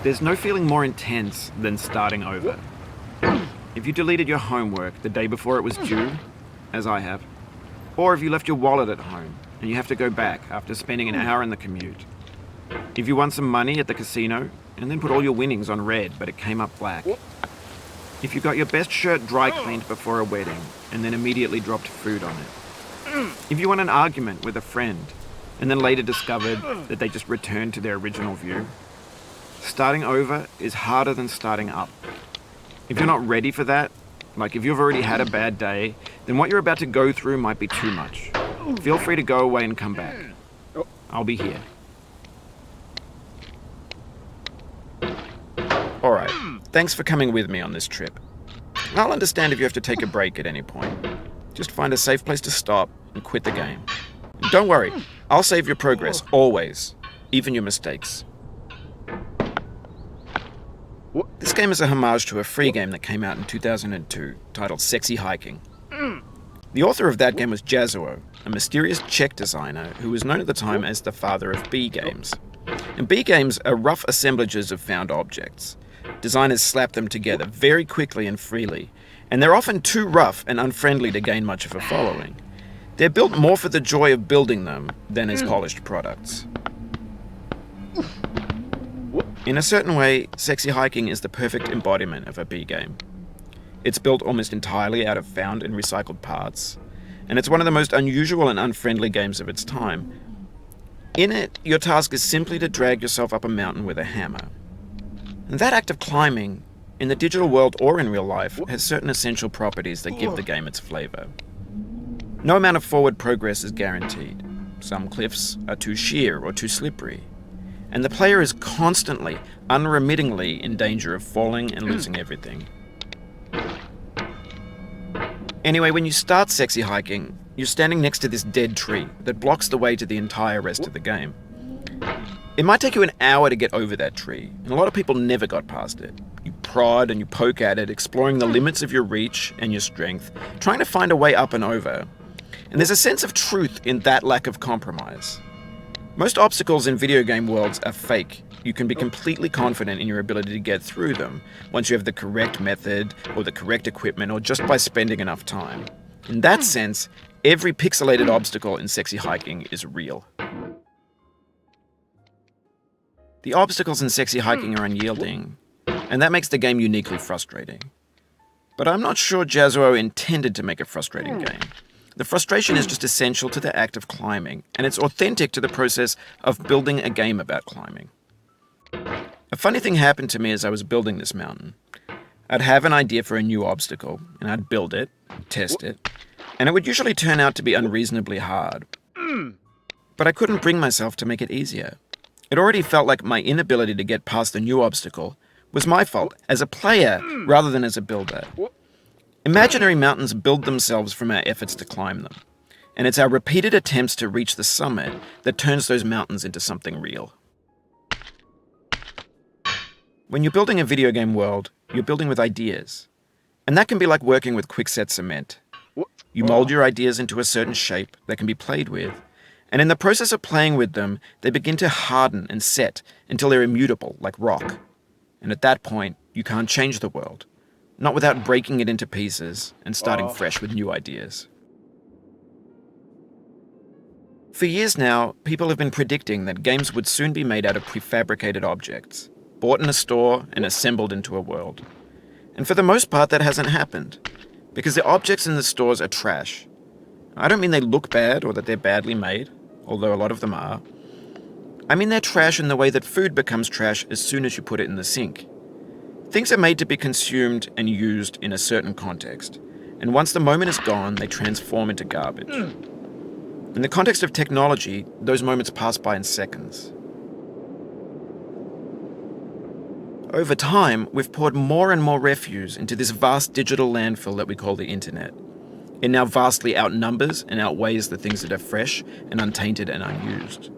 There's no feeling more intense than starting over. If you deleted your homework the day before it was due, as I have, or if you left your wallet at home and you have to go back after spending an hour in the commute. If you won some money at the casino and then put all your winnings on red but it came up black. If you got your best shirt dry cleaned before a wedding and then immediately dropped food on it. If you won an argument with a friend and then later discovered that they just returned to their original view. Starting over is harder than starting up. If you're not ready for that, like if you've already had a bad day, then what you're about to go through might be too much. Feel free to go away and come back. I'll be here. Alright, thanks for coming with me on this trip. I'll understand if you have to take a break at any point. Just find a safe place to stop and quit the game. And don't worry, I'll save your progress, always. Even your mistakes. This game is a homage to a free game that came out in 2002, titled Sexy Hiking. The author of that game was Jazzuo, a mysterious Czech designer who was known at the time as the father of B games. And B games are rough assemblages of found objects. Designers slap them together very quickly and freely, and they're often too rough and unfriendly to gain much of a following. They're built more for the joy of building them than as polished products. In a certain way, Sexy Hiking is the perfect embodiment of a B game. It's built almost entirely out of found and recycled parts, and it's one of the most unusual and unfriendly games of its time. In it, your task is simply to drag yourself up a mountain with a hammer. And that act of climbing, in the digital world or in real life, has certain essential properties that give the game its flavor. No amount of forward progress is guaranteed. Some cliffs are too sheer or too slippery. And the player is constantly, unremittingly in danger of falling and losing everything. Anyway, when you start Sexy Hiking, you're standing next to this dead tree that blocks the way to the entire rest of the game. It might take you an hour to get over that tree, and a lot of people never got past it. You prod and you poke at it, exploring the limits of your reach and your strength, trying to find a way up and over. And there's a sense of truth in that lack of compromise. Most obstacles in video game worlds are fake. You can be completely confident in your ability to get through them once you have the correct method or the correct equipment or just by spending enough time. In that sense, every pixelated obstacle in Sexy Hiking is real. The obstacles in Sexy Hiking are unyielding, and that makes the game uniquely frustrating. But I'm not sure Jazzuo intended to make a frustrating game. The frustration is just essential to the act of climbing, and it's authentic to the process of building a game about climbing. A funny thing happened to me as I was building this mountain. I'd have an idea for a new obstacle, and I'd build it, test it, and it would usually turn out to be unreasonably hard. But I couldn't bring myself to make it easier. It already felt like my inability to get past the new obstacle was my fault as a player rather than as a builder. Imaginary mountains build themselves from our efforts to climb them, and it's our repeated attempts to reach the summit that turns those mountains into something real. When you're building a video game world, you're building with ideas, and that can be like working with quickset cement. You mold your ideas into a certain shape that can be played with, and in the process of playing with them, they begin to harden and set until they're immutable, like rock. And at that point, you can't change the world. Not without breaking it into pieces and starting fresh with new ideas. For years now, people have been predicting that games would soon be made out of prefabricated objects, bought in a store and assembled into a world. And for the most part, that hasn't happened, because the objects in the stores are trash. I don't mean they look bad or that they're badly made, although a lot of them are. I mean they're trash in the way that food becomes trash as soon as you put it in the sink. Things are made to be consumed and used in a certain context, and once the moment is gone, they transform into garbage. In the context of technology, those moments pass by in seconds. Over time, we've poured more and more refuse into this vast digital landfill that we call the internet. It now vastly outnumbers and outweighs the things that are fresh and untainted and unused.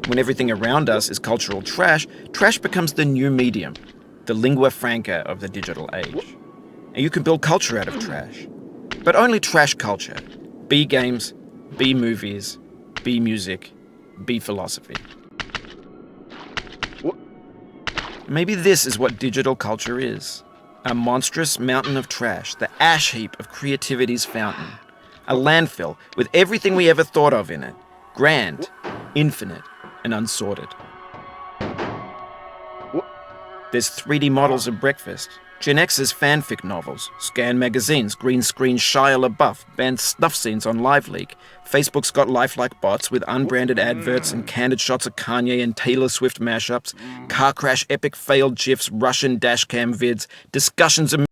When everything around us is cultural trash, trash becomes the new medium, the lingua franca of the digital age. And you can build culture out of trash. But only trash culture. B games, B movies, B music, B philosophy. Maybe this is what digital culture is. A monstrous mountain of trash, the ash heap of creativity's fountain. A landfill with everything we ever thought of in it. Grand, infinite, and unsorted. There's 3D models of breakfast, Gen X's fanfic novels, scan magazines, green screen Shia LaBeouf, banned snuff scenes on LiveLeak. Facebook's got lifelike bots with unbranded adverts and candid shots of Kanye and Taylor Swift mashups, car crash epic failed GIFs, Russian dashcam vids, discussions of